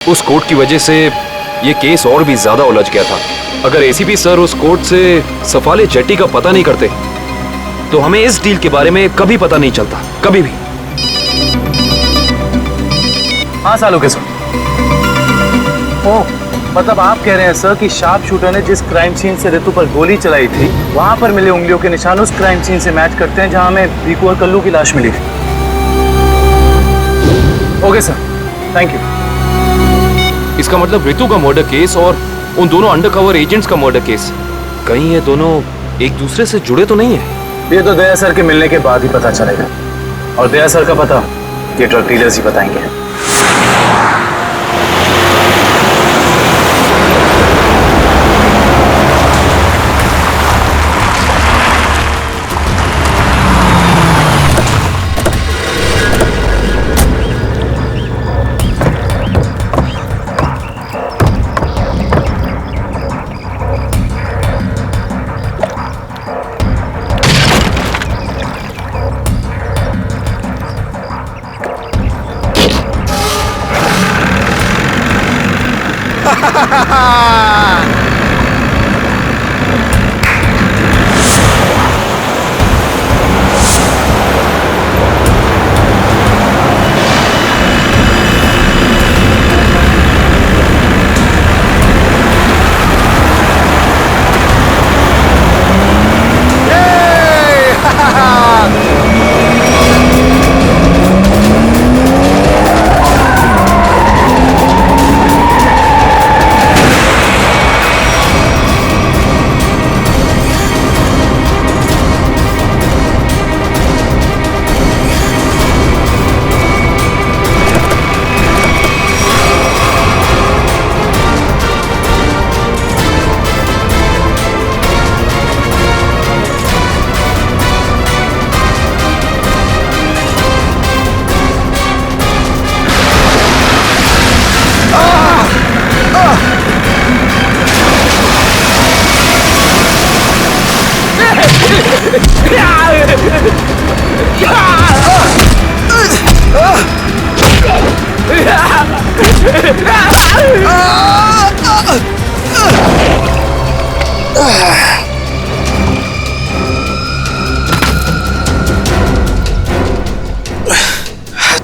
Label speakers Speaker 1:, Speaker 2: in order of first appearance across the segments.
Speaker 1: उस कोर्ट की वजह से ये केस और भी ज्यादा उलझ गया था। अगर एसीपी सर उस कोर्ट से सफाले जेट्टी का पता नहीं करते तो हमें इस डील के बारे में कभी पता नहीं चलता, कभी भी।
Speaker 2: हाँ सालों के सर। ओह, मतलब आप कह रहे हैं सर कि शार्प शूटर ने जिस क्राइम सीन से रितु पर गोली चलाई थी वहां पर मिले उंगलियों के निशान उस क्राइम सीन से मैच करते हैं जहां हमें भीकू और कल्लू की लाश मिली थी। Okay sir, thank you.
Speaker 1: इसका मतलब रितु का मर्डर केस और उन दोनों अंडरकवर एजेंट्स का मर्डर केस, कहीं ये दोनों एक दूसरे से जुड़े तो नहीं है?
Speaker 2: ये तो दया सर के मिलने के बाद ही पता चलेगा, और दया सर का पता ये ड्रग डीलर्स ही बताएंगे।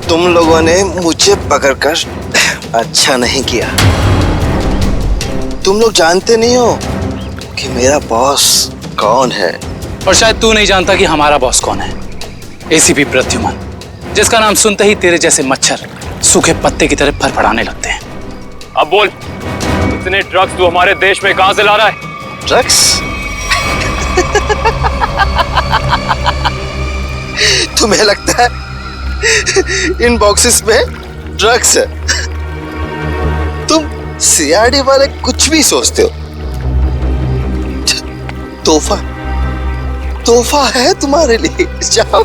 Speaker 3: तुम लोगों ने मुझे पकड़कर अच्छा नहीं किया। तुम लोग जानते नहीं हो कि मेरा बॉस कौन है।
Speaker 4: और शायद तू नहीं जानता कि हमारा बॉस कौन है। एसीपी प्रद्युमन, जिसका नाम सुनते ही तेरे जैसे मच्छर सूखे पत्ते की तरह फड़फड़ाने लगते हैं।
Speaker 1: अब बोल, इतने ड्रग्स तू हमारे देश में कहां से ला रहा है?
Speaker 3: ड्रग्स? तुम्हें लगता है इन बॉक्सेस में ड्रग्स है? तुम सीआरडी वाले कुछ भी सोचते हो। तोहफा तोहफा है तुम्हारे लिए, जाओ।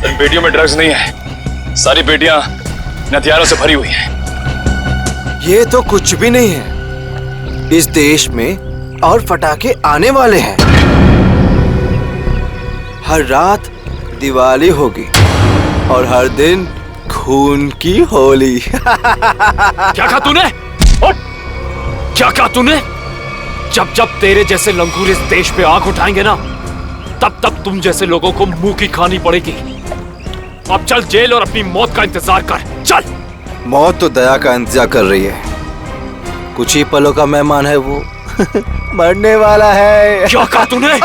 Speaker 1: इन पेटियों में ड्रग्स नहीं है, सारी पेटियां हथियारों से भरी हुई हैं।
Speaker 3: ये तो कुछ भी नहीं है। इस देश में और पटाखे आने वाले हैं। हर रात दिवाली होगी और हर दिन खून की होली।
Speaker 1: क्या कहा तूने? क्या कहा तूने? जब जब तेरे जैसे लंगूर इस देश पे आंख उठाएंगे ना, तब तब तुम जैसे लोगों को मुंह की खानी पड़ेगी। अब चल जेल और अपनी मौत का इंतजार कर, चल।
Speaker 3: मौत तो दया का इंतजार कर रही है। कुछ ही पलों का मेहमान है वो। मरने वाला है।
Speaker 1: क्या कहा तूने?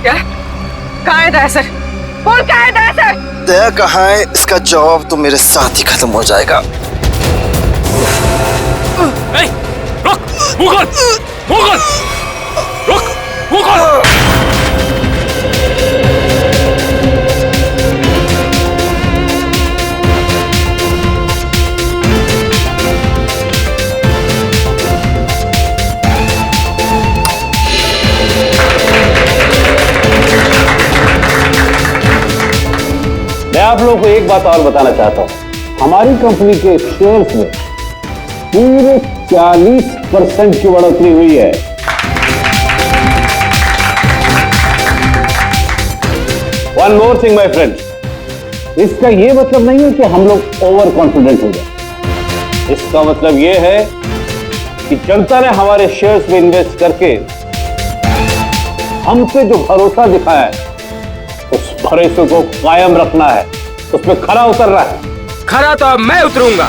Speaker 5: क्या? कहाँ है दया सर? बोल, कहाँ है दया सर?
Speaker 3: दया कहाँ है, इसका जवाब तो मेरे साथ ही खत्म हो जाएगा।
Speaker 1: रुक, मुगल, मुगल, रुक, मुगल।
Speaker 2: मैं आप लोगों को एक बात और बताना चाहता हूँ।
Speaker 6: हमारी कंपनी के शेयर्स में पूरे 40% की बढ़ोतरी हुई है। One more thing my friend, इसका यह मतलब नहीं है कि हम लोग ओवर कॉन्फिडेंट हो जाए। इसका मतलब यह है कि जनता ने हमारे शेयर्स में इन्वेस्ट करके हम पे जो भरोसा दिखाया है, उस भरोसे को कायम रखना है, उसमें खरा उतरना है।
Speaker 7: खरा तो अब मैं उतरूंगा,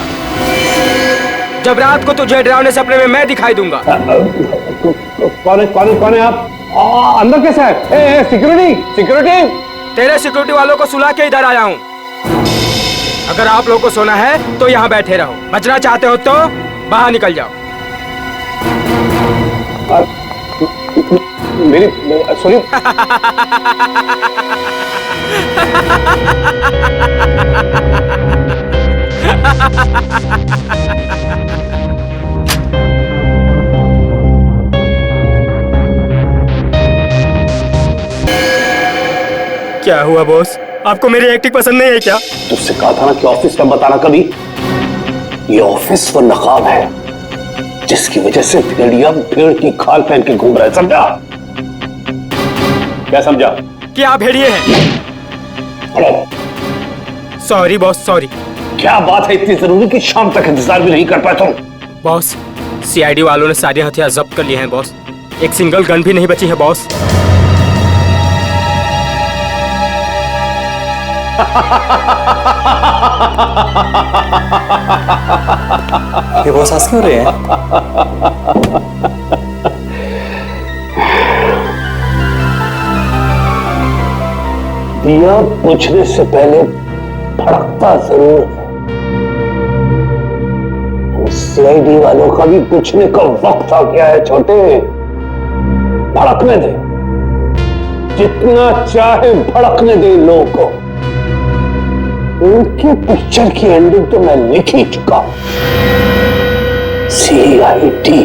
Speaker 7: जब रात को तुझे डरावने सपने में मैं दिखाई दूंगा।
Speaker 6: कौन है आप? अंदर कैसे है? Security security!
Speaker 7: तेरे सिक्योरिटी वालों को सुला के इधर आया हूँ। अगर आप लोगों को सोना है तो यहाँ बैठे रहो, बचना चाहते हो तो बाहर निकल जाओ।
Speaker 6: मेरी सॉरी।
Speaker 7: क्या हुआ बॉस, आपको मेरी एक्टिंग पसंद नहीं है क्या?
Speaker 6: तुझसे कहा था ना कि ऑफिस में बताना कभी। ये ऑफिस वो नकाब है जिसकी वजह से भेड़िया भेड़ की खाल पहन के घूम रहा है, समझा? क्या समझा?
Speaker 7: कि आप भेड़िए हैं। Sorry boss, sorry.
Speaker 6: क्या बात है इतनी जरूरी कि शाम तक इंतजार भी नहीं कर पाए तुम?
Speaker 7: बॉस, सीआईडी वालों ने सारे हथियार जब्त कर लिए हैं बॉस। एक सिंगल गन भी नहीं बची है बॉस।
Speaker 3: ये बॉस हंस क्यों रहे हैं?
Speaker 6: दिया बुझने से पहले भड़कता जरूर है। सीआईडी वालों का भी बुझने का वक्त आ गया है छोटे। भड़कने दे, जितना चाहे भड़कने दे लोगों को। उनकी पिक्चर की एंडिंग तो मैं लिख ही चुका हूं। सीआईडी।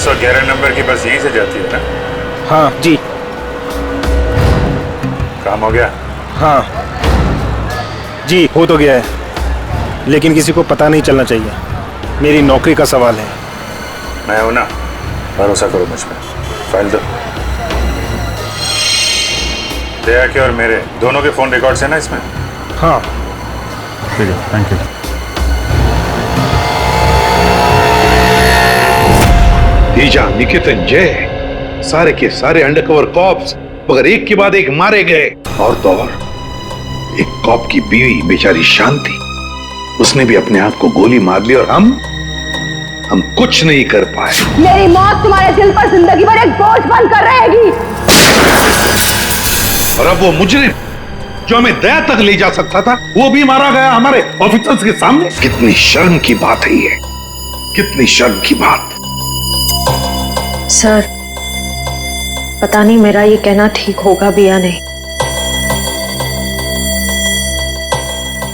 Speaker 8: तो 11 नंबर की बस यहीं से जाती है ना?
Speaker 7: हाँ जी।
Speaker 8: काम हो गया?
Speaker 9: हाँ जी, हो तो गया है, लेकिन किसी को पता नहीं चलना चाहिए। मेरी नौकरी का सवाल है।
Speaker 8: मैं हूं ना, भरोसा करो मुझ पर। फाइल दो। दया के और मेरे दोनों के फोन रिकॉर्ड्स हैं ना इसमें?
Speaker 9: हाँ
Speaker 8: ठीक है, थैंक यू।
Speaker 10: ईजा, निकेतन, जय, सारे के सारे अंडरकवर कॉप्स मगर एक के बाद एक मारे गए। और तो और एक कॉप की बीवी बेचारी शांति, उसने भी अपने आप को गोली मार ली और हम कुछ नहीं कर पाए।
Speaker 5: मेरी मौत तुम्हारे दिल पर जिंदगी भर एक बोझ बनकर रहेगी।
Speaker 10: और अब वो मुजरिम जो हमें दया तक ले जा सकता था, वो भी मारा गया हमारे ऑफिसर्स के सामने। कितनी शर्म की बात है ये, कितनी शर्म की बात।
Speaker 11: सर, पता नहीं मेरा ये कहना ठीक होगा भी या नहीं,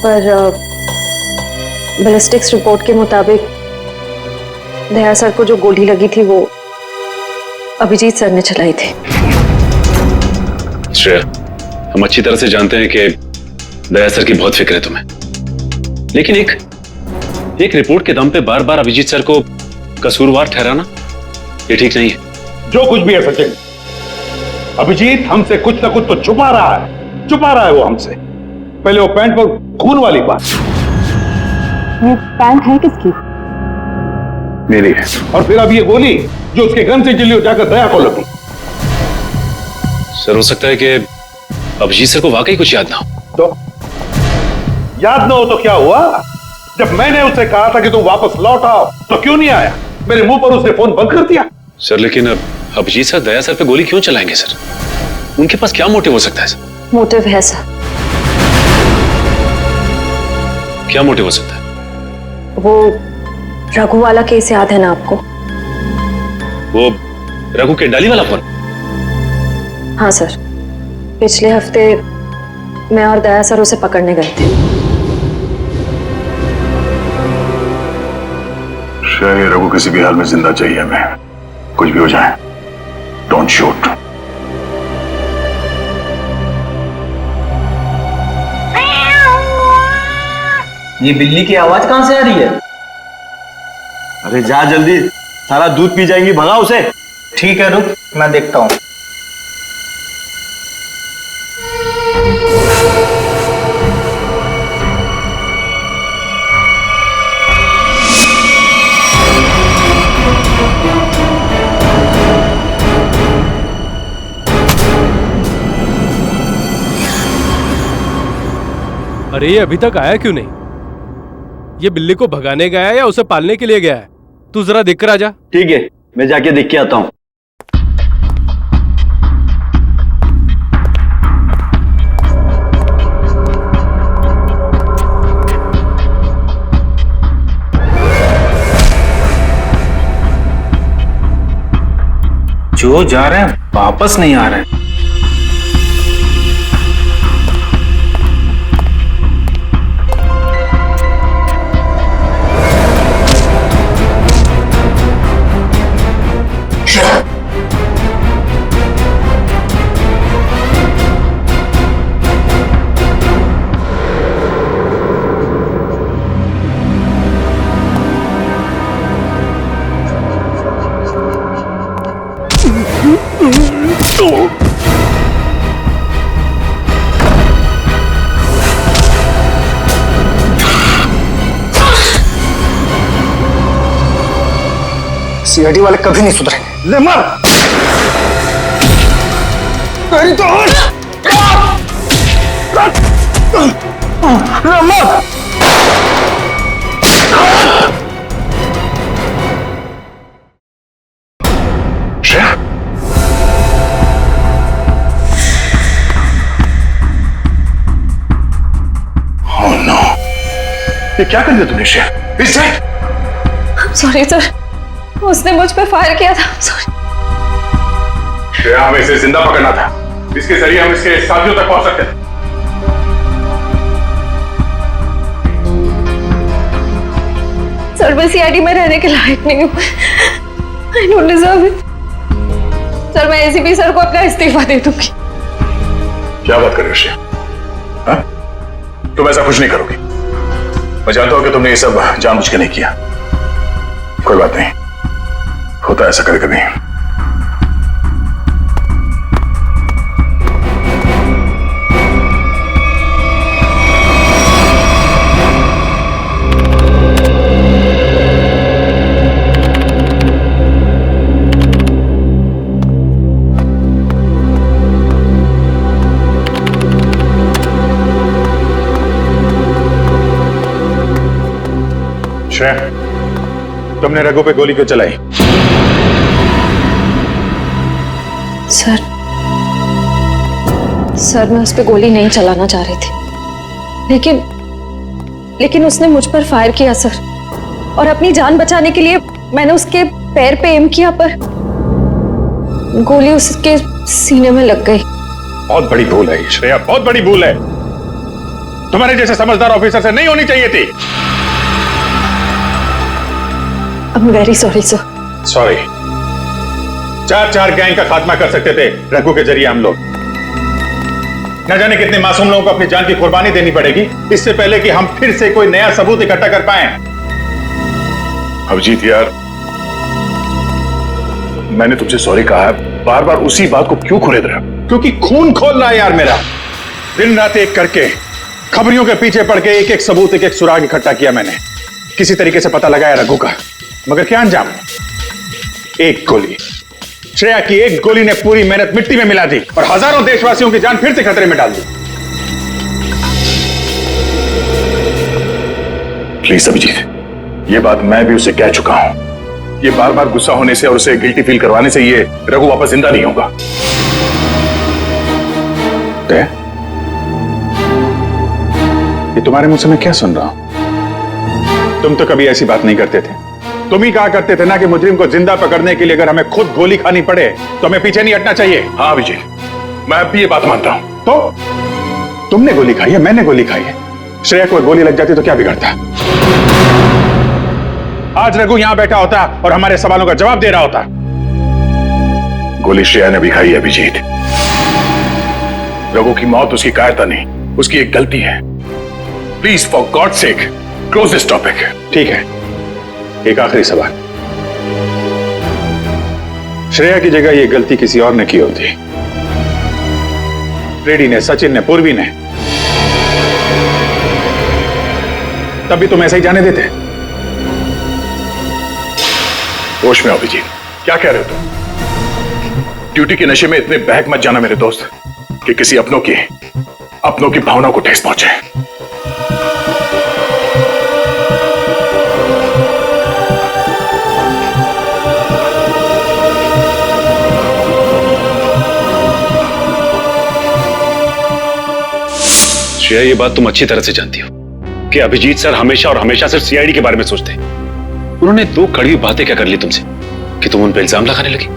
Speaker 11: पर बैलिस्टिक्स रिपोर्ट के मुताबिक दया सर को जो गोली लगी थी वो अभिजीत सर ने चलाई थी।
Speaker 12: श्रेया, हम अच्छी तरह से जानते हैं कि दया सर की बहुत फिक्र है तुम्हें, लेकिन एक रिपोर्ट के दम पे बार बार अभिजीत सर को कसूरवार ठहराना ये ठीक नहीं है।
Speaker 10: जो कुछ भी है सचिन, अभिजीत हमसे कुछ ना कुछ तो छुपा रहा है वो हमसे। पहले वो पैंट पर खून वाली बात।
Speaker 5: ये पैंट है किसकी?
Speaker 10: मेरी है। और फिर अब ये गोली जो उसके गन से चली हो जाकर दया को लगी।
Speaker 12: सर, हो सकता है कि अभिजीत सर को वाकई कुछ याद ना हो।
Speaker 10: तो याद ना हो तो क्या हुआ? जब मैंने उसे कहा था कि तुम वापस लौट आओ तो क्यों नहीं आया? मेरे मुंह पर उसने फोन बंद कर दिया।
Speaker 12: सर, लेकिन अब अभिजीत सर दया सर पे गोली क्यों चलाएंगे सर? उनके पास क्या मोटिव हो सकता है सर?
Speaker 11: मोटिव है सर।
Speaker 12: क्या मोटिव हो सकता है?
Speaker 11: वो रघु वाला केस याद है ना आपको?
Speaker 12: वो रघु के डाली वाला फोन?
Speaker 11: हाँ सर, पिछले हफ्ते मैं और दया सर उसे पकड़ने गए थे।
Speaker 10: श्रेया, रघु किसी भी हाल में जिंदा चाहिए हमें, कुछ भी हो जाए। Don't shoot.
Speaker 2: ये बिल्ली की आवाज कहां से आ रही है?
Speaker 9: अरे जा जल्दी, सारा दूध पी जाएंगी, भगा उसे।
Speaker 2: ठीक है, रुक मैं देखता हूं।
Speaker 13: अरे ये अभी तक आया क्यों नहीं? ये बिल्ली को भगाने गया है या उसे पालने के लिए गया है? तू जरा देख कर आ जा।
Speaker 9: ठीक है, मैं जाके देख के आता हूँ।
Speaker 2: जो जा रहे हैं वापस नहीं आ रहे हैं।
Speaker 9: सीआईडी वाले कभी नहीं सुधरेंगे। ले मार। तेरी तो ले मार।
Speaker 10: श्रेया, ओह नो, ये क्या कर दिया तुमने श्रेया? इस
Speaker 11: सॉरी सर, उसने मुझ पे फायर किया था। सॉरी।
Speaker 10: श्रेया, हमें इसे जिंदा पकड़ना था, इसके जरिए हम इसके साथियों तक पहुंच सकते थे।
Speaker 11: सर, मैं सीआईडी में रहने के लायक नहीं हूँ। I don't deserve it. Sir, मैं एसीपी सर को अपना इस्तीफा दे दूंगी।
Speaker 10: क्या बात कर रहे हो श्रेया? हाँ? तुम ऐसा कुछ नहीं करोगी। मैं जानता हूं कि तुमने ये सब जानबूझ के नहीं किया। कोई बात नहीं, होता है ऐसा कभी कभी। श्रेया, तुमने रघु पे गोली क्यों चलाई?
Speaker 11: सर, मैं उस पर गोली नहीं चलाना चाह रही थी, लेकिन उसने मुझ पर फायर किया सर, और अपनी जान बचाने के लिए मैंने उसके पैर पे एम किया, पर गोली उसके सीने में लग गई।
Speaker 10: बहुत बड़ी भूल है श्रेया, बहुत बड़ी भूल है। तुम्हारे जैसे समझदार ऑफिसर से नहीं होनी चाहिए थी।
Speaker 11: I'm very sorry sir।
Speaker 10: Sorry. 4 gang का खात्मा कर सकते थे रघु के जरिए हम लोग। न जाने कितने मासूम लोगों को अपनी जान की कुर्बानी देनी पड़ेगी इससे पहले कि हम फिर से कोई नया सबूत इकट्ठा कर पाए। अभिजीत यार, मैंने तुमसे सॉरी कहा है, बार बार उसी बात को क्यों खुरेद रहे हो? क्योंकि खून खोल रहा है यार मेरा। दिन रात एक करके खबरियों के पीछे पड़ के एक सबूत, एक सुराग इकट्ठा किया मैंने। किसी तरीके से पता लगाया रघु का, मगर क्या अंजाम? एक गोली, श्रेया की एक गोली ने पूरी मेहनत मिट्टी में मिला दी और हजारों देशवासियों की जान फिर से खतरे में डाल दी। प्लीज अभिजीत, ये बात मैं भी उसे कह चुका हूं। ये बार बार गुस्सा होने से और उसे गिल्टी फील करवाने से ये रघु वापस जिंदा नहीं होगा। ये तुम्हारे मुंह से मैं क्या सुन रहा हूं? तुम तो कभी ऐसी बात नहीं करते थे।
Speaker 8: तुम ही कहा करते थे ना कि मुजरिम को जिंदा पकड़ने के लिए अगर हमें खुद गोली खानी पड़े तो हमें पीछे नहीं हटना चाहिए। हाँ अभिजीत, मैं अब भी ये बात मानता हूं। तो तुमने गोली खाई है, मैंने गोली खाई है। श्रेया को गोली लग जाती तो क्या बिगड़ता? आज रघु यहां बैठा होता और हमारे सवालों का जवाब दे रहा होता। गोली श्रेया ने भी खाई है अभिजीत। रघु की मौत उसकी कायरता नहीं, उसकी एक गलती है। Please for God sake close this topic. ठीक है, एक आखिरी सवाल। श्रेया की जगह यह गलती किसी और ने की होती, रेड्डी ने, सचिन ने, पूर्वी ने, तब भी तुम ऐसा ही जाने देते? होश में आओ अभिजीत, क्या कह रहे हो तुम? ड्यूटी के नशे में इतने बहक मत जाना मेरे दोस्त कि किसी अपनों की भावना को ठेस पहुंचे।
Speaker 12: श्रेया, ये बात तुम अच्छी तरह से जानती हो कि अभिजीत सर हमेशा और हमेशा सिर्फ सीआईडी के बारे में सोचते हैं। उन्होंने दो कड़वी बातें क्या कर ली तुमसे कि तुम उन पे इल्जाम लगाने लगी?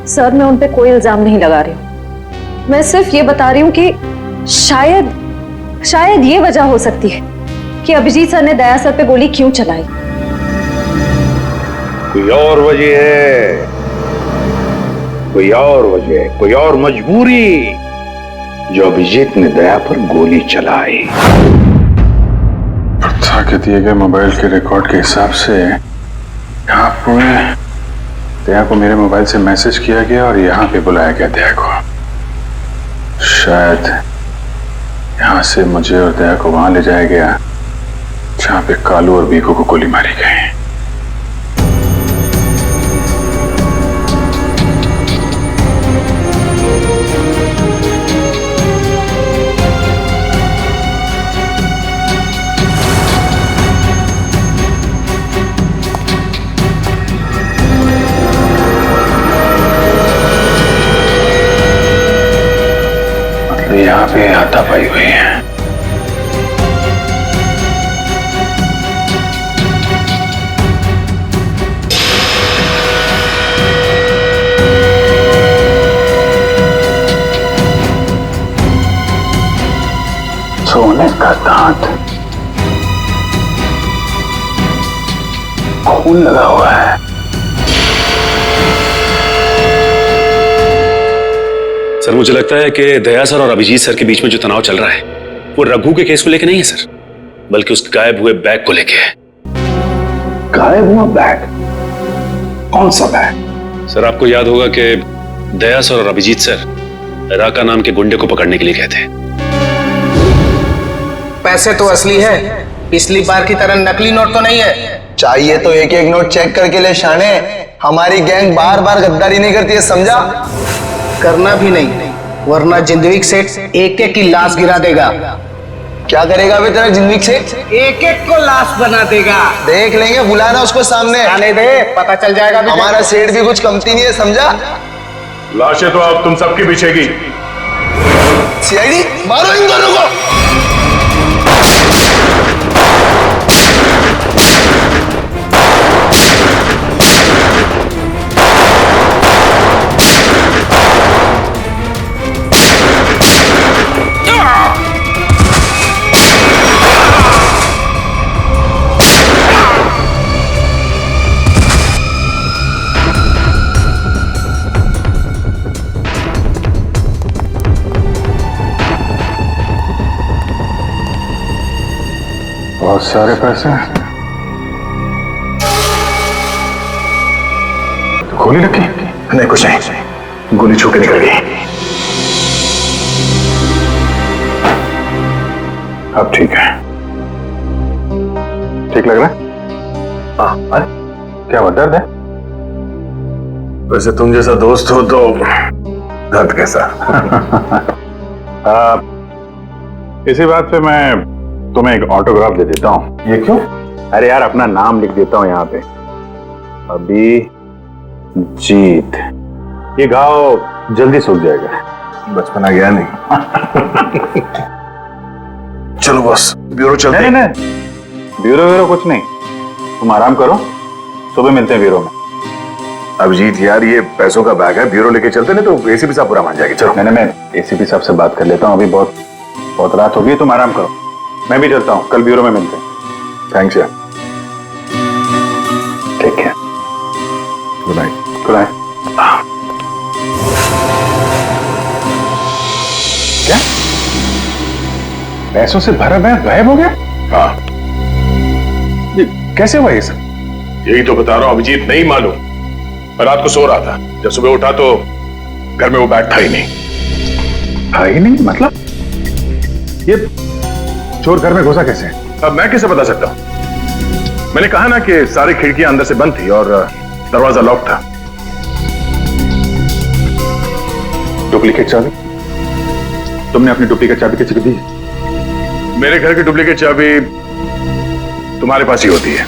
Speaker 11: सर, मैं उन पे कोई इल्जाम नहीं लगा रही हूँ। मैं सिर्फ ये बता रही हूँ कि शायद ये वजह हो सकती है कि अभिजीत सर ने दया सर पे गोली क्यों चलाई।
Speaker 10: कोई और वजह है, कोई और वजह, कोई और मजबूरी जो अभिजीत ने दया पर गोली चलाई।
Speaker 8: प्रथा के दिए गए मोबाइल के रिकॉर्ड के हिसाब से यहाँ पूरे दया को मेरे मोबाइल से मैसेज किया गया और यहाँ पे बुलाया गया दया को। शायद यहाँ से मुझे और दया को वहां ले जाया गया जहाँ पे कालू और बीकू को गोली मारी गई। यहाँ पे हाथापाई हुई है। सोने का दांत, खून लगा हुआ है।
Speaker 12: सर, मुझे लगता है कि दया सर और अभिजीत सर के बीच में जो तनाव चल रहा है वो रघु के केस को लेके नहीं है सर, बल्कि उस गायब हुए बैग को लेके है।
Speaker 10: गायब हुआ बैग? कौन सा बैग?
Speaker 12: सर, आपको याद होगा कि दया सर और अभिजीत सर राका नाम के गुंडे को पकड़ने के लिए गए थे।
Speaker 14: पैसे तो असली है, पिछली बार की तरह नकली नोट तो नहीं है।
Speaker 3: चाहिए तो एक एक नोट चेक करके ले शाने। हमारी गैंग बार बार गद्दारी नहीं करती है, समझा?
Speaker 14: करना भी नहीं, वरना जिंदगी सेठ एक एक की लाश गिरा देगा।
Speaker 3: क्या करेगा अभी तेरा जिंदगी सेठ?
Speaker 14: एक एक को लाश बना देगा।
Speaker 3: देख लेंगे, बुलाना उसको सामने।
Speaker 14: आने दे, पता चल जाएगा।
Speaker 3: हमारा सेठ भी कुछ कमती नहीं है, समझा?
Speaker 8: लाशें तो अब तुम सबकी बिछेगी।
Speaker 3: सीआईडी, मारो इन दोनों को।
Speaker 8: बहुत सारे पैसे। गोली लगी? नहीं, कुछ नहीं, गोली छू के निकल गई। अब ठीक है, ठीक लग रहा है? हाँ। अरे क्या हुआ, दर्द है? वैसे तुम जैसा दोस्त हो तो दर्द कैसा? इसी बात पे मैं तुम्हें एक ऑटोग्राफ दे देता हूँ। ये क्यों? अरे यार, अपना नाम लिख देता हूँ यहाँ पे, अभिजीत। ये घाव जल्दी सूख जाएगा, बचपना गया नहीं। चलो बॉस, ब्यूरो चलते हैं। नहीं, ब्यूरो कुछ नहीं, तुम आराम करो, सुबह मिलते हैं ब्यूरो में।
Speaker 10: अभिजीत यार, ये पैसों का बैग है, ब्यूरो लेके चलते नहीं तो एसीपी साहब बुरा मान जाएंगे। चलो।
Speaker 8: मैं एसीपी साहब से बात कर लेता हूँ, अभी बहुत रात होगी, तुम आराम करो। मैं भी चलता हूँ, कल ब्यूरो में मिलते हैं।
Speaker 10: थैंक्स यार।
Speaker 8: ठीक है,
Speaker 10: गुड नाइट।
Speaker 8: Good night. क्या पैसों से भरा बैग गायब हो गया?
Speaker 10: हाँ,
Speaker 8: ये कैसे हुआ ये सब?
Speaker 10: यही तो बता रहा हूँ अभिजीत, नहीं मालूम। मैं रात को सो रहा था, जब सुबह उठा तो घर में वो बैग था ही नहीं।
Speaker 8: था ही नहीं मतलब? ये चोर घर में घुसा कैसे?
Speaker 10: अब मैं कैसे बता सकता हूं? मैंने कहा ना कि सारी खिड़कियां अंदर से बंद थी और दरवाजा लॉक था।
Speaker 8: डुप्लीकेट चाबी? तुमने अपनी डुप्लीकेट चाबी किसी को दी?
Speaker 10: मेरे घर की डुप्लीकेट चाबी तुम्हारे पास ही होती है,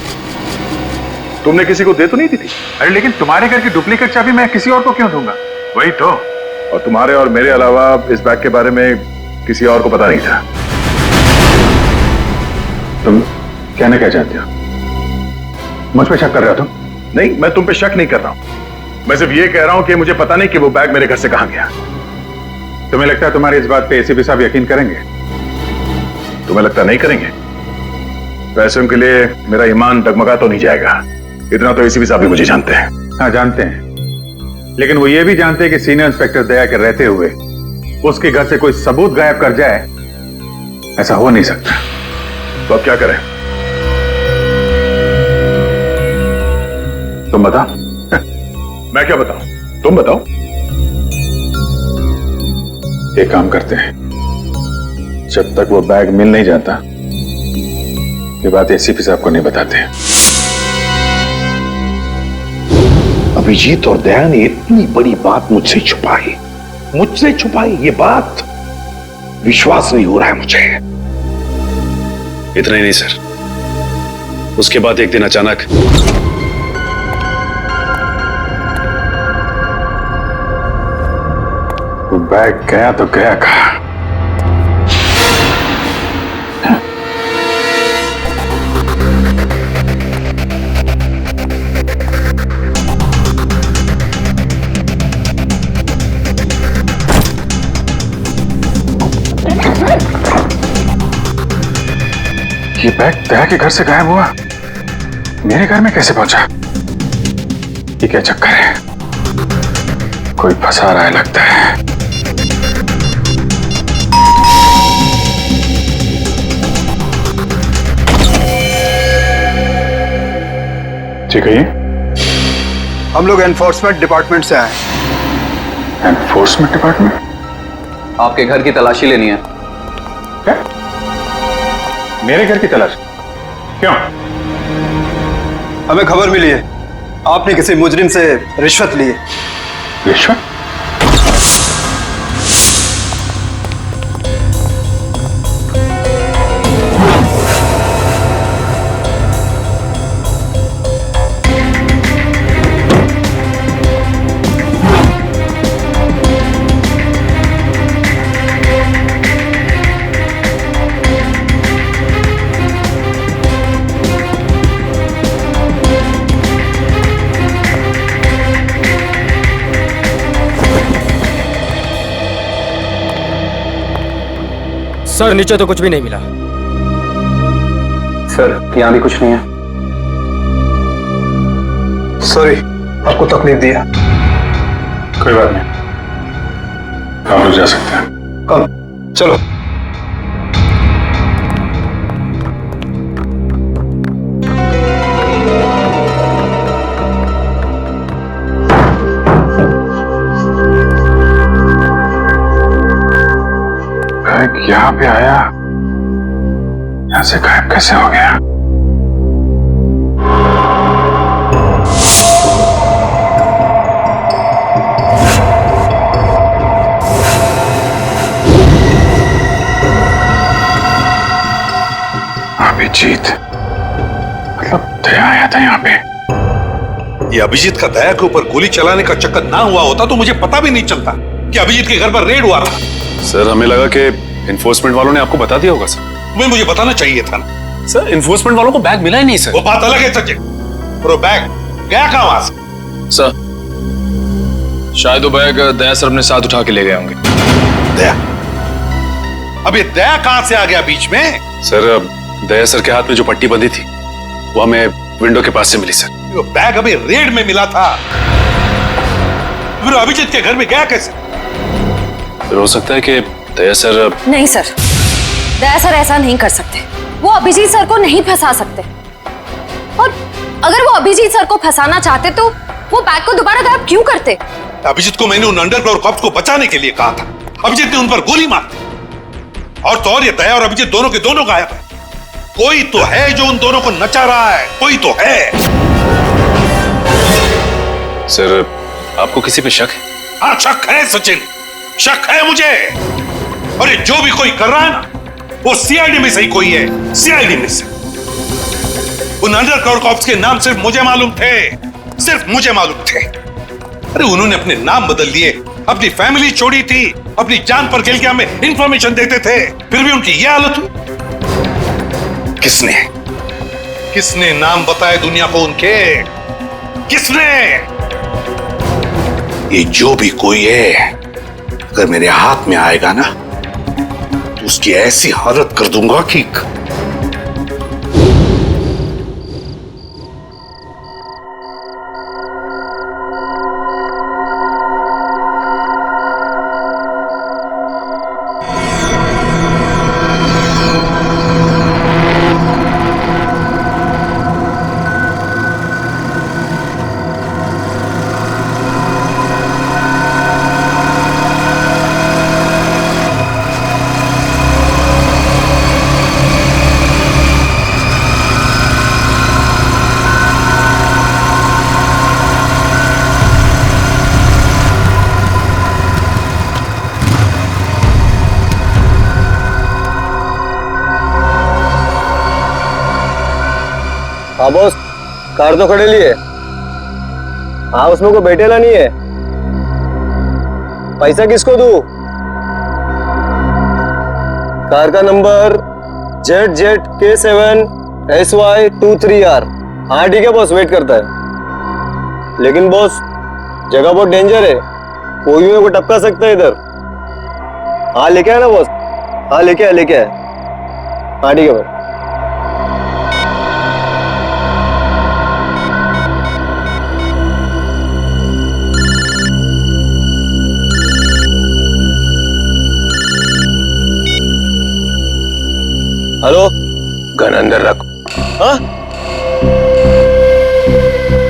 Speaker 10: तुमने किसी को दे तो नहीं दी थी?
Speaker 8: अरे लेकिन तुम्हारे घर की डुप्लीकेट चाबी मैं किसी और को क्यों दूंगा?
Speaker 10: वही तो, और तुम्हारे और मेरे अलावा इस बैग के बारे में किसी और को पता नहीं था।
Speaker 8: तुम कहना क्या चाहते हो? मुझ पे शक कर रहे हो तुम?
Speaker 10: नहीं, मैं तुम पे शक नहीं कर रहा हूं, मैं सिर्फ ये कह रहा हूं कि मुझे पता नहीं कि वो बैग मेरे घर से कहां गया।
Speaker 8: तुम्हें लगता है तुम्हारी इस बात पे एसीपी साहब यकीन करेंगे?
Speaker 10: तुम्हें लगता नहीं करेंगे? पैसों के लिए मेरा ईमान डगमगा तो नहीं जाएगा, इतना तो एसीपी साहब भी मुझे जानते हैं।
Speaker 8: हाँ जानते हैं, लेकिन वो ये भी जानते हैं कि सीनियर इंस्पेक्टर दया के रहते हुए उसके घर से कोई सबूत गायब कर जाए, ऐसा हो नहीं सकता।
Speaker 10: तो अब क्या करें?
Speaker 8: तुम बताओ।
Speaker 10: मैं क्या बताऊं, तुम बताओ।
Speaker 8: एक काम करते हैं, जब तक वो बैग मिल नहीं जाता ये बात एसीपी साहब को नहीं बताते हैं।
Speaker 10: अभिजीत और दया ने इतनी बड़ी बात मुझसे छुपाई, ये बात विश्वास नहीं हो रहा है मुझे।
Speaker 12: इतना ही नहीं सर, उसके बाद एक दिन अचानक
Speaker 8: वो बैग गया तो गया कहां? ये बैग दया के घर से गायब हुआ, मेरे घर में कैसे पहुंचा? ये क्या चक्कर है? कोई फंसा रहा है लगता है। ठीक है,
Speaker 3: हम लोग एनफोर्समेंट डिपार्टमेंट से आए हैं।
Speaker 8: Enforcement department?
Speaker 3: आपके घर की तलाशी लेनी है।
Speaker 8: क्या? मेरे घर की तलाश? क्यों?
Speaker 3: हमें खबर मिली है आपने किसी मुजरिम से रिश्वत ली है।
Speaker 8: रिश्वत?
Speaker 7: सर नीचे तो कुछ भी नहीं मिला।
Speaker 3: सर यहां भी कुछ नहीं है। सॉरी आपको तकलीफ दिया।
Speaker 8: कोई बात नहीं, हम लोग जा सकते हैं।
Speaker 3: कब? चलो।
Speaker 8: यहाँ पे आया, यहाँ से गायब कैसे हो गया? अभिजीत, मतलब दया आया था यहाँ पे।
Speaker 10: ये अभिजीत का दया के ऊपर गोली चलाने का चक्कर ना हुआ होता तो मुझे पता भी नहीं चलता कि अभिजीत के घर पर रेड हुआ था।
Speaker 12: सर हमें लगा कि एनफोर्समेंट वालों ने आपको बता दिया होगा सर।
Speaker 10: तुम्हें मुझे बताना चाहिए था ना।
Speaker 12: सर एनफोर्समेंट वालों को बैग मिला ही नहीं सर।
Speaker 10: वो बात अलग है सचिन, और वो बैग गया कहां वहां से?
Speaker 15: सर शायद वो बैग दया सर अपने साथ उठा के ले गए होंगे।
Speaker 10: दया? अब ये दया कहां से आ गया बीच में?
Speaker 12: सर दया सर के हाथ में जो पट्टी बंधी थी वो हमें विंडो के पास से मिली सर।
Speaker 10: वो बैग अभी रेड में मिला था, फिर अभिजीत के घर में गया कैसे?
Speaker 12: फिर हो सकता है कि दया सर।
Speaker 11: नहीं सर, दया सर ऐसा नहीं कर सकते। वो अभिजीत सर को नहीं फंसा सकते, और अगर वो अभिजीत सर को फंसाना चाहते तो वो बैग को दोबारा गायब क्यों करते?
Speaker 10: अभिजीत को मैंने उन अंडरग्राउंड कॉप्स को बचाने के लिए कहा था, अभिजीत ने उन पर गोली मार दी। और तो और ये दया और अभिजीत दोनों के दोनों गायब है। कोई तो है जो उन दोनों को नचा रहा है, कोई तो है।
Speaker 12: सर आपको किसी पे शक है?
Speaker 10: हाँ शक है सचिन, शक है मुझे। और ये जो भी कोई कर रहा है ना, वो सीआईडी में से ही कोई है, सीआईडी में से। उन अंडरग्राउंड कॉप्स के नाम सिर्फ मुझे मालूम थे, सिर्फ मुझे मालूम थे। अरे उन्होंने अपने नाम बदल लिए, अपनी फैमिली छोड़ी थी, अपनी जान पर खेल के हमें इंफॉर्मेशन देते थे, फिर भी उनकी यह हालत हुई। किसने नाम बताए दुनिया को उनके? किसने? ये जो भी कोई है, अगर मेरे हाथ में आएगा ना तो उसकी ऐसी हालत कर दूंगा कि
Speaker 16: हाँ बॉस, कार तो खड़े लिए। हाँ उसमें कोई बैठेला नहीं है। पैसा किसको दूं? कार का नंबर ZZK7SY23R। हाँ ठीक है बॉस, वेट करता है। लेकिन बॉस जगह बहुत डेंजर है, कोई भी मेरे को टपका सकता है इधर। हाँ लेके आया ना बॉस? हाँ लेके आया। हाँ ठीक है भाई। हेलो,
Speaker 6: गन अंदर रख।
Speaker 16: हाँ?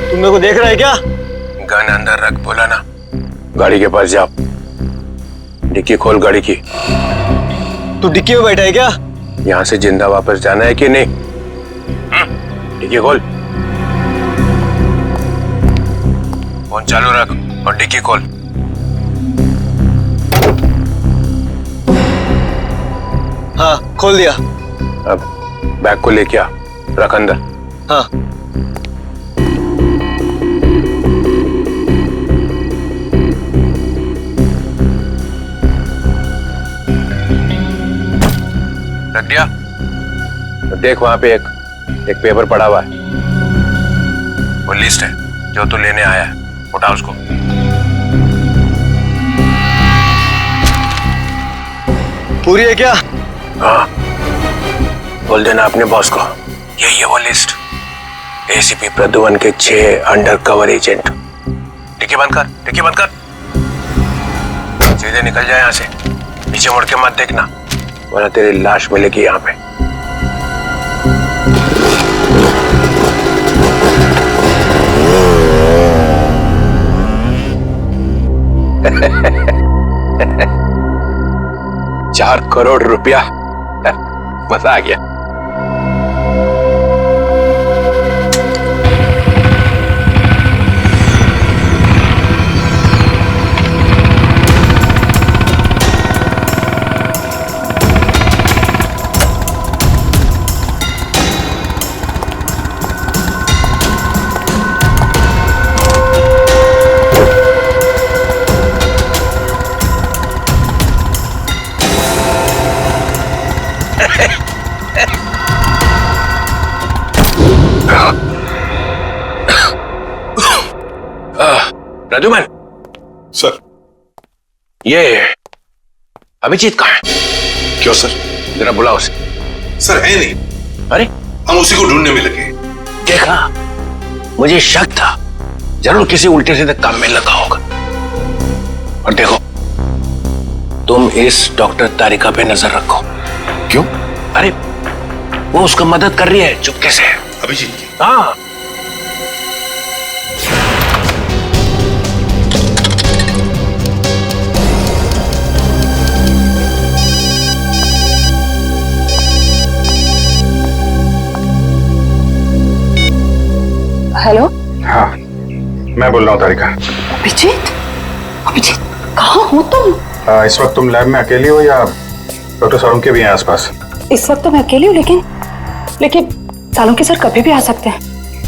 Speaker 16: तुम मेरे को देख रहा है क्या?
Speaker 6: गन अंदर रख बोला ना। गाड़ी के पास जा, डिक्की खोल गाड़ी की।
Speaker 16: तू डिक्की में बैठा है क्या?
Speaker 6: यहाँ से जिंदा वापस जाना है कि नहीं? डिक्की खोल। फोन चालू रख और डिक्की खोल।
Speaker 16: हाँ खोल दिया।
Speaker 6: अब बैग को लेके आ, रख अंदर।
Speaker 16: हाँ।
Speaker 6: रख दिया? तो देख वहां पे एक पेपर पड़ा हुआ है, वो लिस्ट है जो तू लेने आया है। उठा उसको।
Speaker 16: पूरी है क्या?
Speaker 6: हाँ, बोल देना अपने बॉस को यही है वो लिस्ट। एसीपी प्रद्युमन के 6 अंडरकवर एजेंट। डिक्की बंद कर। सीधे निकल जाए यहाँ से, पीछे मुड़ के मत देखना, वरना तेरी लाश मिलेगी यहाँ पे। ₹4 करोड़ मजा आ गया।
Speaker 10: सर,
Speaker 17: ये अभिजीत कहाँ है?
Speaker 10: क्यों सर?
Speaker 17: जरा बुलाओ उसे।
Speaker 10: सर है नहीं।
Speaker 17: अरे
Speaker 10: हम उसी को ढूंढने में लगे।
Speaker 17: देखा, मुझे शक था, जरूर किसी उल्टे सीधे काम में लगा होगा। और देखो, तुम इस डॉक्टर तारिका पे नजर रखो।
Speaker 10: क्यों?
Speaker 17: अरे वो उसका मदद कर रही है चुपके से।
Speaker 10: अभिजीत की?
Speaker 17: हाँ।
Speaker 11: हेलो।
Speaker 8: हाँ, मैं बोल रहा हूँ तारिका।
Speaker 11: अभिजीत, अभिजीत कहाँ हो तुम?
Speaker 8: इस वक्त तुम लैब में अकेली हो या डॉक्टर सालुंके भी हैं आसपास?
Speaker 11: इस वक्त तो मैं अकेली हूँ, लेकिन सालुंके सर कभी भी आ सकते हैं।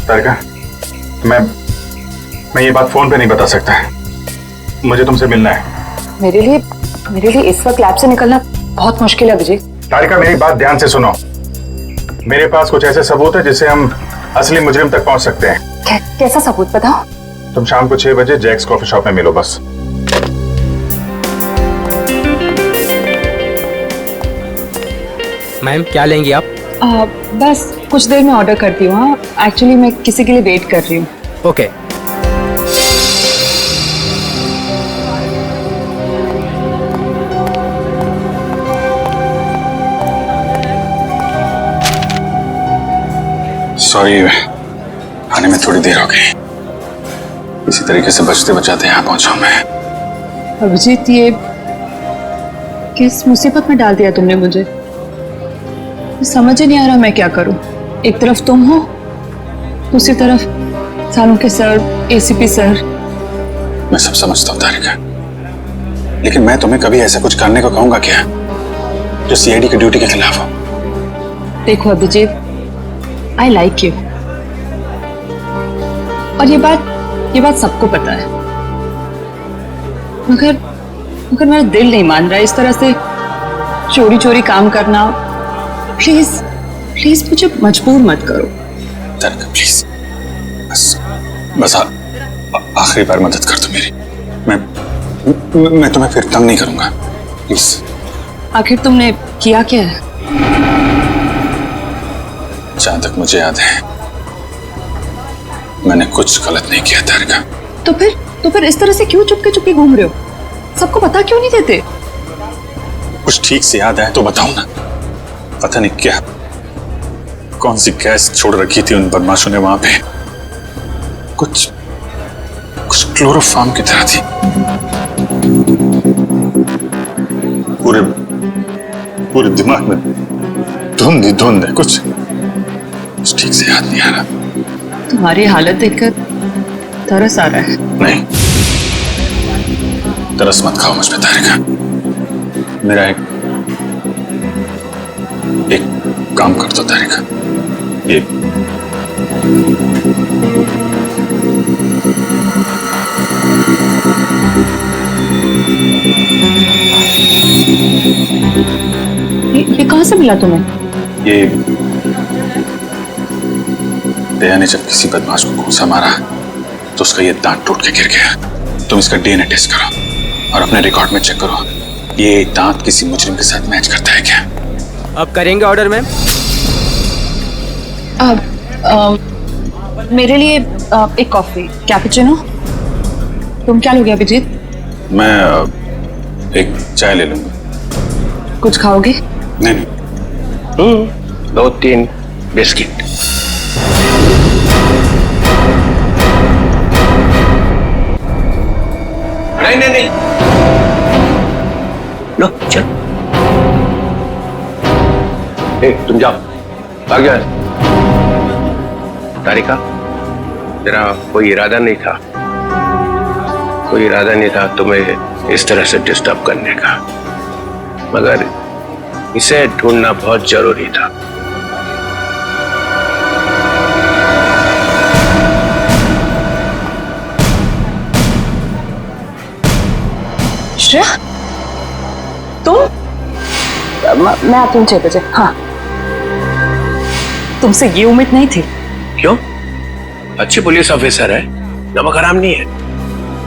Speaker 8: तारिका, मैं ये बात फोन पे नहीं बता सकता। मुझे तुमसे मिलना है।
Speaker 11: मेरे लिए इस वक्त लैब से निकलना बहुत मुश्किल है अभिजीत।
Speaker 8: तारिका, मेरी बात ध्यान से सुनो। मेरे पास कुछ ऐसे सबूत है जिससे हम असली मुजरिम तक पहुंच सकते हैं।
Speaker 11: कैसा सबूत बताओ?
Speaker 8: तुम शाम को 6 बजे जैक्स कॉफी शॉप में मिलो बस।
Speaker 7: मैम क्या लेंगी आप?
Speaker 11: बस कुछ देर में ऑर्डर करती हूँ। हाँ, एक्चुअली मैं किसी के लिए वेट कर रही हूँ।
Speaker 7: ओके।
Speaker 8: सॉरी, आने में थोड़ी देर हो गई। इसी तरीके से बचते बचाते यहाँ पहुंचा मैं।
Speaker 11: अभिजीत, ये किस मुसीबत में डाल दिया तुमने मुझे? समझ ही नहीं आ रहा मैं क्या करूं। एक तरफ तुम हो, दूसरी तरफ सालुंके सर, एसीपी सर।
Speaker 8: मैं सब समझता हूँ तारिका, लेकिन मैं तुम्हें कभी ऐसा कुछ करने को कहूंगा क्या जो सीआईडी की ड्यूटी के खिलाफ हो?
Speaker 11: देखो अभिजीत, आई लाइक यू, और ये बात सबको पता है, मगर मेरा दिल नहीं मान रहा है इस तरह से चोरी चोरी काम करना। प्लीज मुझे मजबूर मत करो।
Speaker 8: तारिका प्लीज, बस आखिरी बार मदद कर दो मेरी। मैं तुम्हें फिर तंग नहीं करूंगा, प्लीज।
Speaker 11: आखिर तुमने किया क्या है?
Speaker 8: जहां तक मुझे याद है मैंने कुछ गलत नहीं किया तारिका।
Speaker 11: तो फिर इस तरह से क्यों चुपके घूम रहे हो? सबको पता क्यों नहीं देते?
Speaker 8: कुछ ठीक से याद आए तो बताओ ना। पता नहीं क्या, कौन सी गैस छोड़ रखी थी उन बदमाशों ने वहां पे। कुछ क्लोरोफॉर्म की तरह थी। पूरे दिमाग में धुंध है। कुछ ठीक से याद नहीं आ रहा।
Speaker 11: तुम्हारी हालत देखकर तरस आ रहा है।
Speaker 8: नहीं, तरस मत खाओ मुझ पे तारिका। मेरा एक काम कर दो तारिका।
Speaker 11: ये कहां से मिला तुम्हें?
Speaker 8: ये दया ने जब किसी बदमाश को घूंसा मारा तो उसका ये दांत टूट के गिर गया। तुम इसका डीएनए टेस्ट करो और अपने रिकॉर्ड में चेक करो, ये दांत किसी मुजरिम के साथ मैच करता है क्या?
Speaker 7: अब करेंगे ऑर्डर मैम?
Speaker 11: मेरे लिए एक कॉफी कैपुचिनो। तुम क्या लोगे अभिजीत?
Speaker 8: मैं एक चाय ले लूंगा।
Speaker 11: कुछ खाओगे?
Speaker 8: नहीं।
Speaker 17: 2-3 बिस्किट। नहीं। लो चल। तुम जाओ, भाग जाओ। तारिका, तेरा कोई इरादा नहीं था तुम्हें इस तरह से डिस्टर्ब करने का, मगर इसे ढूंढना बहुत जरूरी था।
Speaker 11: श्रेया, तुम? मैं आती हूँ 6 बजे। हाँ, तुमसे ये उम्मीद नहीं थी।
Speaker 17: क्यों? अच्छी पुलिस ऑफिसर है, नमक हराम नहीं है।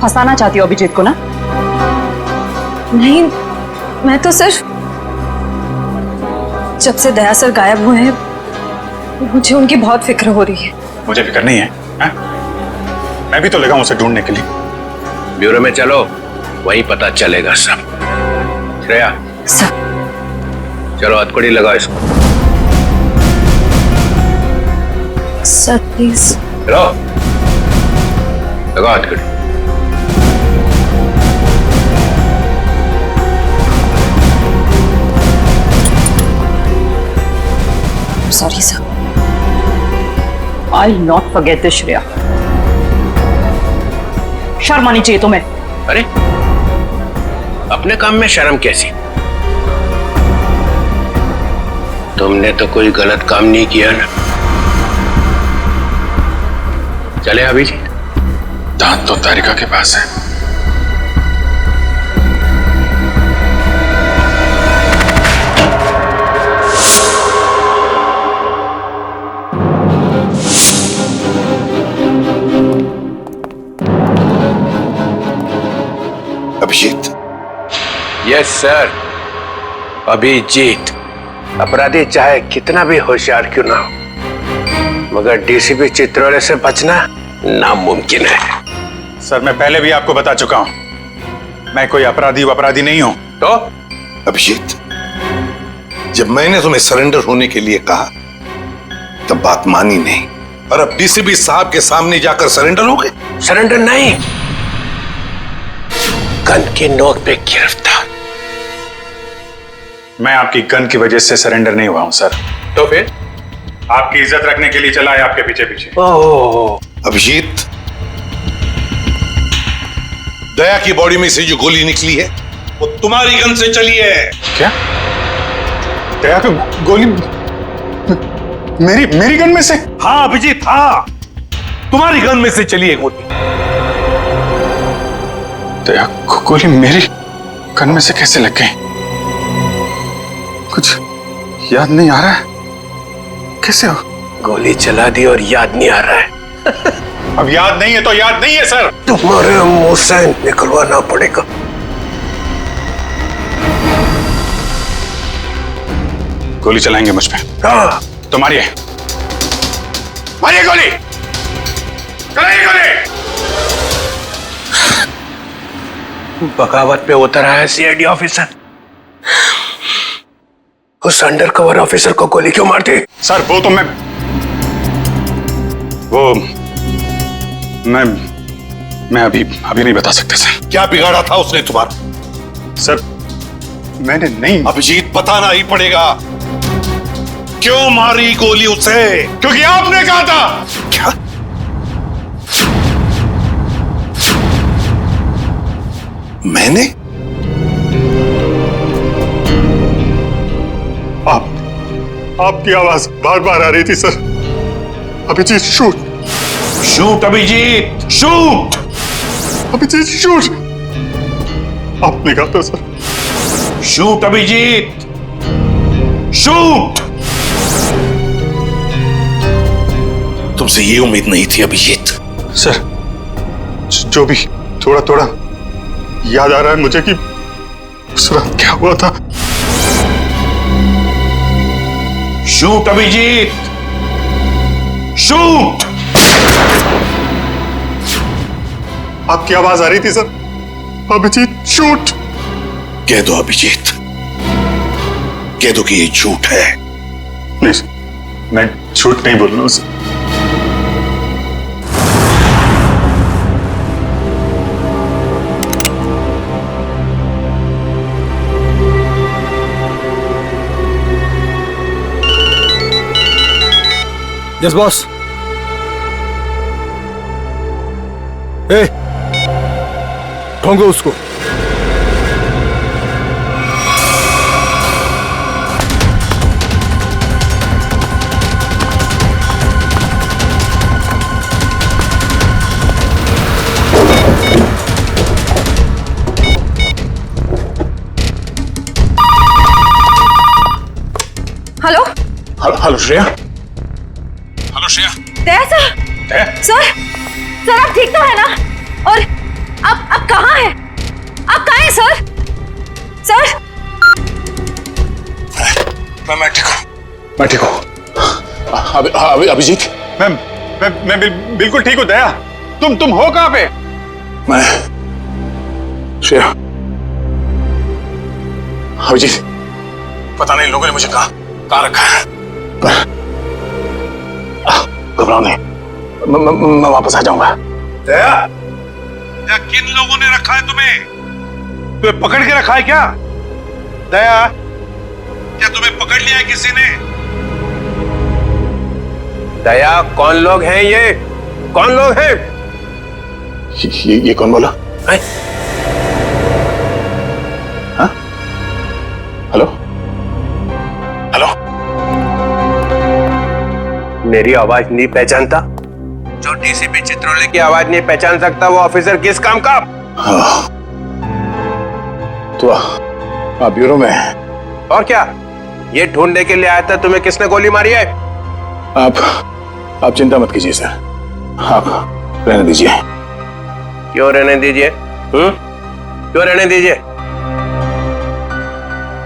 Speaker 11: फंसाना चाहती हो अभिजीत को ना? नहीं, मैं तो सिर्फ जब से दया सर गायब हुए हैं मुझे उनकी बहुत फिक्र हो रही है।
Speaker 9: मुझे फिक्र नहीं है, है? मैं भी तो लगा हूं उसे ढूंढने के लिए।
Speaker 17: ब्यूरो में चलो, वही पता चलेगा सब। श्रेया
Speaker 11: सर,
Speaker 17: चलो हथकड़ी लगाओ इसको।
Speaker 11: Sir please.
Speaker 17: चलो लगाओ हथकड़ी।
Speaker 11: Sorry sir. I will not forget this Shreya. शर्म आनी चाहिए तुम्हें।
Speaker 17: अरे अपने काम में शर्म कैसी? तुमने तो कोई गलत काम नहीं किया ना। चले अभिजीत।
Speaker 8: दांत तो तारिका के पास है।
Speaker 17: अभिजीत। Yes sir, Abhijeet. अपराधी चाहे कितना भी होशियार क्यों ना हो, मगर डीसीपी चित्रोले से बचना नामुमकिन है।
Speaker 9: सर मैं पहले भी आपको बता चुका हूं, मैं कोई अपराधी नहीं हूं।
Speaker 17: तो
Speaker 10: अभिजीत, जब मैंने तुम्हें सरेंडर होने के लिए कहा तब बात मानी नहीं, और अब डीसीपी साहब के सामने जाकर सरेंडर हो गए।
Speaker 17: सरेंडर नहीं, गन की नोक पे गिरफ्तार।
Speaker 9: मैं आपकी गन की वजह से सरेंडर नहीं हुआ हूं सर।
Speaker 17: तो फिर?
Speaker 9: आपकी इज्जत रखने के लिए चला है आपके पीछे पीछे।
Speaker 10: ओह अभिजीत, दया की बॉडी में से जो गोली निकली है वो तुम्हारी गन से चली है।
Speaker 9: क्या? दया को गोली मेरी गन में से?
Speaker 10: हाँ अभिजीत, हाँ, तुम्हारी गन में से चली है गोली।
Speaker 9: दया को गोली मेरी गन में से कैसे लग गई? कुछ याद नहीं आ रहा है। कैसे हो?
Speaker 17: गोली चला दी और याद नहीं आ रहा है।
Speaker 9: अब याद नहीं है तो याद नहीं है सर।
Speaker 17: तुम्हारे मुंह से निकलवाना पड़ेगा।
Speaker 9: गोली चलाएंगे मुझ पे?
Speaker 17: हाँ।
Speaker 9: तो मारिए गोली, चलाइए गोली।
Speaker 17: बगावत पे उतर आया सीआईडी ऑफिसर, उस अंडर कवर ऑफिसर को गोली क्यों मारती?
Speaker 9: सर वो तो मैं अभी नहीं बता सकते सर।
Speaker 10: क्या बिगाड़ा था उसने तुम्हारा?
Speaker 9: सर मैंने नहीं।
Speaker 10: अभिजीत, बताना ही पड़ेगा। क्यों मारी गोली उसे?
Speaker 9: क्योंकि आपने कहा था।
Speaker 10: क्या? मैंने?
Speaker 9: आपकी आवाज बार बार आ रही थी sir. Abhijit shoot,
Speaker 10: shoot Abhijit, shoot
Speaker 9: Abhijit shoot. आपने कहा था सर।
Speaker 10: Shoot Abhijit, shoot. तुमसे ये उम्मीद नहीं थी अभिजीत।
Speaker 9: सर जो भी थोड़ा थोड़ा याद आ रहा है मुझे कि उस रात क्या हुआ था।
Speaker 10: Shoot Abhijit, shoot.
Speaker 9: आपकी आवाज आ रही थी सर। अभिजीत शूट।
Speaker 10: कह दो अभिजीत, कह दो कि ये झूठ है।
Speaker 9: नहीं सर, मैं झूठ नहीं बोल रहा हूं सर।
Speaker 3: Yes boss. ए, ठोंगो उसको।
Speaker 5: Hello
Speaker 9: hello Shreya.
Speaker 10: Hello Shreya.
Speaker 5: Daya sir. Sir आप ठीक तो है ना? और आप कहाँ हैं? आप कहाँ हैं सर?
Speaker 10: मैं ठीक हूँ। अभिजीत, मैं बिल्कुल ठीक हूँ। दया, तुम हो कहाँ पे? मैं श्रेया। अभिजीत, पता नहीं लोगों ने मुझे कहाँ रखा है, पर घबराओ नहीं, मैं वापस आ जाऊंगा। दया, किन लोगों ने रखा है तुम्हें? तुम्हें पकड़ के रखा है क्या? दया, क्या तुम्हें पकड़ लिया है किसी ने?
Speaker 17: दया, कौन लोग हैं ये? कौन लोग हैं?
Speaker 10: ये कौन बोला? हाँ? हेलो? हेलो?
Speaker 17: मेरी आवाज नहीं पहचानता? जो डीसीपी चित्रोले की आवाज नहीं पहचान सकता, वो ऑफिसर किस काम का?
Speaker 10: हाँ। तो आप ब्यूरो में हैं?
Speaker 17: और क्या? ये ढूंढने के लिए आया था तुम्हें किसने गोली मारी है?
Speaker 10: आप चिंता मत कीजिए सर, आप रहने दीजिए।
Speaker 17: क्यों रहने दीजिए? क्यों रहने दीजिए?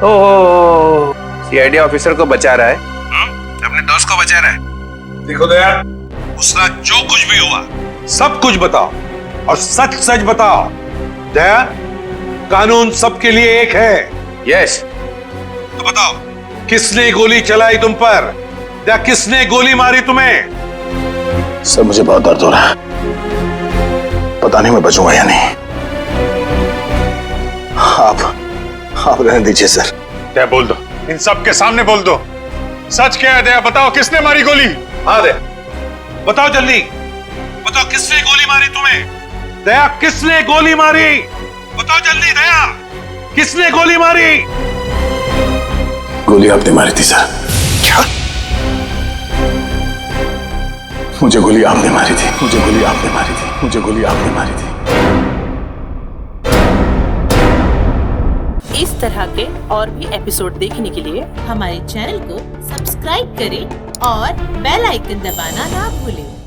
Speaker 17: ओह, सीआईडी ऑफिसर को बचा रहा है, अपने दोस्त को बचा रहा है।
Speaker 10: देखो दया, उसका जो कुछ भी हुआ सब कुछ बताओ और सच सच बताओ। दया, कानून सबके लिए एक है।
Speaker 17: यस।
Speaker 10: तो बताओ, किसने गोली चलाई तुम पर? या किसने गोली मारी तुम्हें? सर, मुझे बहुत दर्द हो रहा है, पता नहीं मैं बचूंगा या नहीं। आप रहने दीजिए सर। दया, बोल दो, इन सब के सामने बोल दो, सच क्या है? दया, बताओ, किसने मारी गोली? हाँ दया, बताओ जल्दी, बताओ किसने गोली मारी तुम्हें? दया, किसने गोली मारी? बताओ जल्दी दया, किसने गोली मारी? गोली आपने मारी थी सर। क्या? मुझे गोली आपने मारी थी, मुझे गोली आपने मारी थी, मुझे गोली आपने मारी थी।
Speaker 18: इस तरह के और भी एपिसोड देखने के लिए हमारे चैनल को सब्सक्राइब करें और बेल आइकन दबाना ना भूलें।